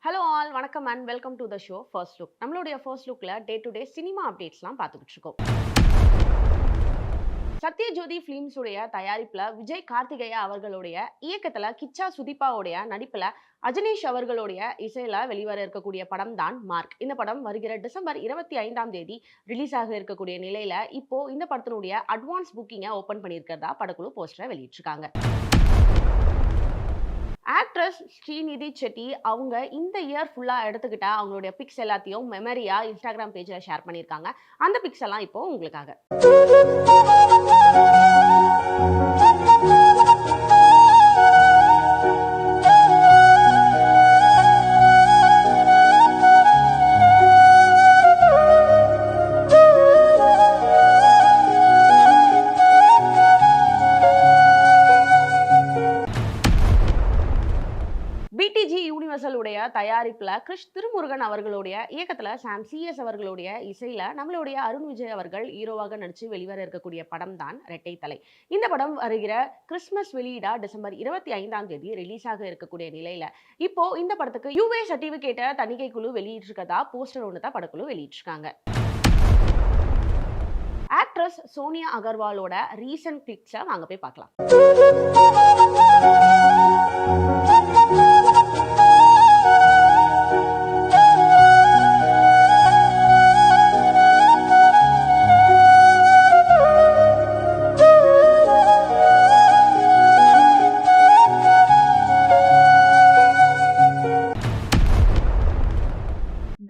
Hello all வணக்கம் and welcome to the show first look. நம்மளுடைய first லுக்ல day to day cinema அப்டேட்ஸ்லாம் பார்த்துக்கிட்டு இருக்கோம். சத்யஜோதி ஃபிலிம்ஸ் உடைய தயாரிப்புல விஜய் கார்த்திகேயா அவர்களுடைய இயக்கத்துல கிச்சா சுதீபாவுடைய நடிப்புல அஜனீஷ் அவர்களுடைய இசையில வெளிவர இருக்கக்கூடிய படம் தான் மார்க். இந்த படம் வருகிற டிசம்பர் 25 ரிலீஸ் ஆக இருக்கக்கூடிய நிலையில இப்போ இந்த படத்தினுடைய அட்வான்ஸ் புக்கிங்கை ஓபன் பண்ணியிருக்கிறதா படக்குழு போஸ்டரை வெளியிட்டிருக்காங்க. ஆக்ட்ரஸ் ஸ்ரீநிதி செட்டி அவங்க இந்த இயர் ஃபுல்லா எடுத்துக்கிட்ட அவங்களுடைய பிக்ஸ் எல்லாத்தையும் மெமரியா இன்ஸ்டாகிராம் பேஜ்ல ஷேர் பண்ணியிருக்காங்க. அந்த பிக்ஸ் எல்லாம் இப்போ உங்களுக்காக. பிடிஜி யூனிவர்சல் உடைய தயாரிப்புல கிருஷ் திருமுருகன் அவர்களுடைய இயக்கத்துல சாம் சிஎஸ் அவர்களுடைய இசையில நம்மளுடைய அருண் விஜய் அவர்கள் ஹீரோவாக நடிச்சு வெளிவர இருக்கக்கூடிய படம் தான் ரெட்டை தலை. இந்த படம் வருகிற கிறிஸ்துமஸ் வெளியீடா டிசம்பர் 25 ரிலீஸ் ஆக இருக்கக்கூடிய நிலையில இப்போ இந்த படத்துக்கு யூஏ சர்டிபிகேட்டை தணிக்கை குழு வெளியிட்டிருக்கதா போஸ்டர் ஒன்று தான் படக்குழு வெளியிட்டிருக்காங்க. ஆக்ட்ரஸ் சோனியா அகர்வாலோட ரீசன்ட் பிக்ஸை வாங்க போய் பார்க்கலாம்.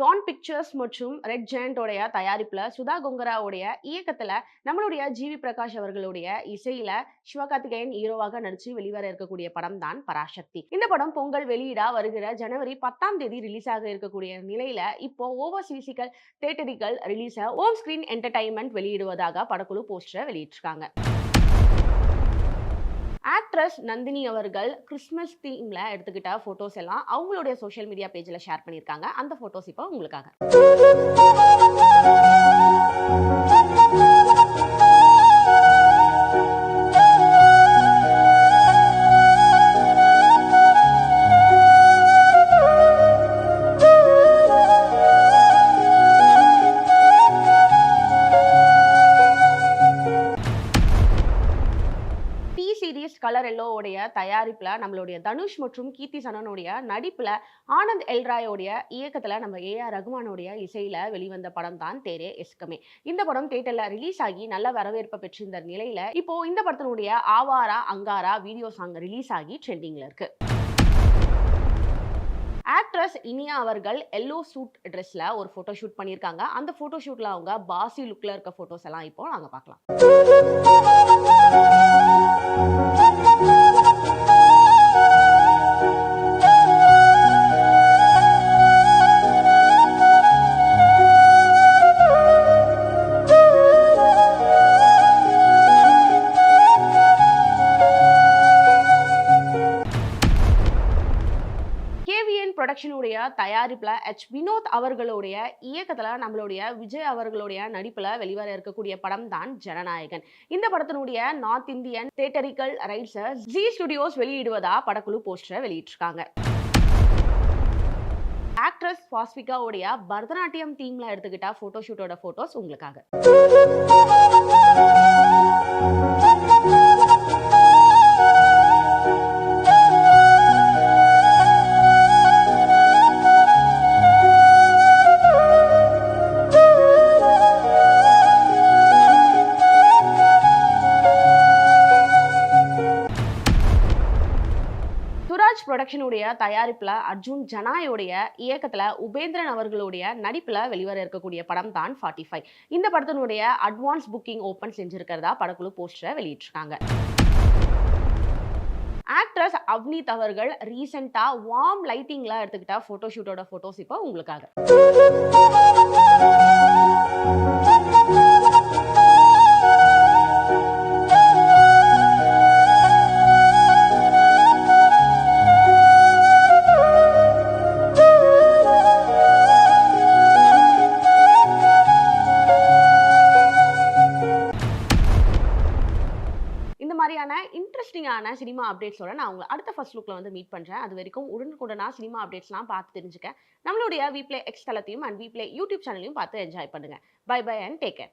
டான் பிக்சர்ஸ் மற்றும் ரெட் ஜெயண்ட் உடைய தயாரிப்புல சுதா கொங்கராவுடைய இயக்கத்துல நம்மளுடைய ஜிவி பிரகாஷ் அவர்களுடைய இசையில சிவகார்த்திகேயன் ஹீரோவாக நடிச்சு வெளிவர இருக்கக்கூடிய படம் தான் பராசக்தி. இந்த படம் பொங்கல் வெளியீடா வருகிற ஜனவரி 10 ரிலீஸ் ஆக இருக்கக்கூடிய நிலையில இப்போ ஓவர்சீசிக்கல் தியேட்டரிக்கல் ரிலீஸ ஓம் ஸ்கிரீன் என்டர்டைன்மெண்ட் வெளியிடுவதாக படக்குழு போஸ்டரை வெளியிட்டிருக்காங்க. ஆக்ட்ரஸ் நந்தினி அவர்கள் கிறிஸ்மஸ் தீம்ல எடுத்துக்கிட்ட போட்டோஸ் எல்லாம் அவங்களுடைய சோஷியல் மீடியா பேஜ்ல ஷேர் பண்ணியிருக்காங்க. அந்த போட்டோஸ் இப்போ உங்களுக்காக. சீரிஸ் கலர் எல்லோ உடைய தயாரிப்புல நம்மளுடைய தனுஷ் மற்றும் கீர்த்தி சனனுடைய நடிப்புல ஆனந்த் எல்ராயோடைய இயக்கத்துல நம்ம ஏஆர் ரகுமானுடைய இசையில வெளிவந்த படம் தான் தேரே இஸ்கமே. இந்த படம் தியேட்டர்ல ரிலீஸ் ஆகி நல்ல வரவேற்பை பெற்றிருந்த நிலையில இப்போ இந்த படத்தினுடைய ஆவாரா அங்காரா வீடியோ சாங் ரிலீஸ் ஆகி ட்ரெண்டிங்ல இருக்கு. ஆக்ட்ரஸ் இனியா அவர்கள் எல்லோ சூட் ட்ரெஸ்ல ஒரு போட்டோ ஷூட் பண்ணியிருக்காங்க. அந்த போட்டோ ஷூட்ல அவங்க பாசி லுக்ல இருக்க போட்டோஸ் எல்லாம் இப்போ நாங்க பார்க்கலாம். ப்ரொடக்ஷனுடைய தயாரிப்புல வினோத் அவர்களுடைய இயக்கத்துல நம்மளுடைய விஜய் அவர்களுடைய நடிப்புல வெளிவர இருக்கக்கூடிய படம் தான் ஜனநாயகன். இந்த படத்தினுடைய நார்த் இந்தியன் தியேட்டரிக்கல் ரைட்ஸை ஜி ஸ்டுடியோஸ் வெளியிடுவதா படக்குழு போஸ்டரை வெளியிட்டிருக்காங்க. ஆக்ட்ரஸ் பாஸ்விகா உடைய பரதநாட்டியம் தீம்ல எடுத்துக்கிட்ட போட்டோ ஷூட்டோட போட்டோஸ் உங்களுக்காக. ப்ரொடக்ஷனுடைய தயாரிப்புல அர்ஜுன் ஜனாயோடைய இயக்கத்துல உபேந்திரன் அவர்களுடைய நடிப்புல வெளிவர இருக்கக்கூடிய படம் தான் 45. இந்த படத்தினுடைய அட்வான்ஸ் புக்கிங் ஓபன் செஞ்சிருக்கிறதா படக்குழு போஸ்டரை வெளியிட்டிருக்காங்க. ஆக்ட்ரஸ் அவ்னீத் அவர்கள் ரீசெண்டா வார்ம் லைட்டிங்ல எடுத்துக்கிட்ட போட்டோ ஷூட்டோட போட்டோஸ் இப்போ உங்களுக்காக. இன்ட்ரெஸ்டிங்கான சினிமா அப்டேட்ஸோட நான் உங்கள அடுத்த ஃபர்ஸ்ட் லுக்ல வந்து மீட் பண்றேன். அது வரைக்கும் உடனுக்குடனா சினிமா அப்டேட்ஸ்லாம் பார்த்து தெரிஞ்சுக்க நம்மளுடைய விப்ளே எக்ஸ் தளத்தையும் அண்ட் விப்ளே யூடியூப் சேனலையும் பார்த்து என்ஜாய் பண்ணுங்க. Bye bye and take care.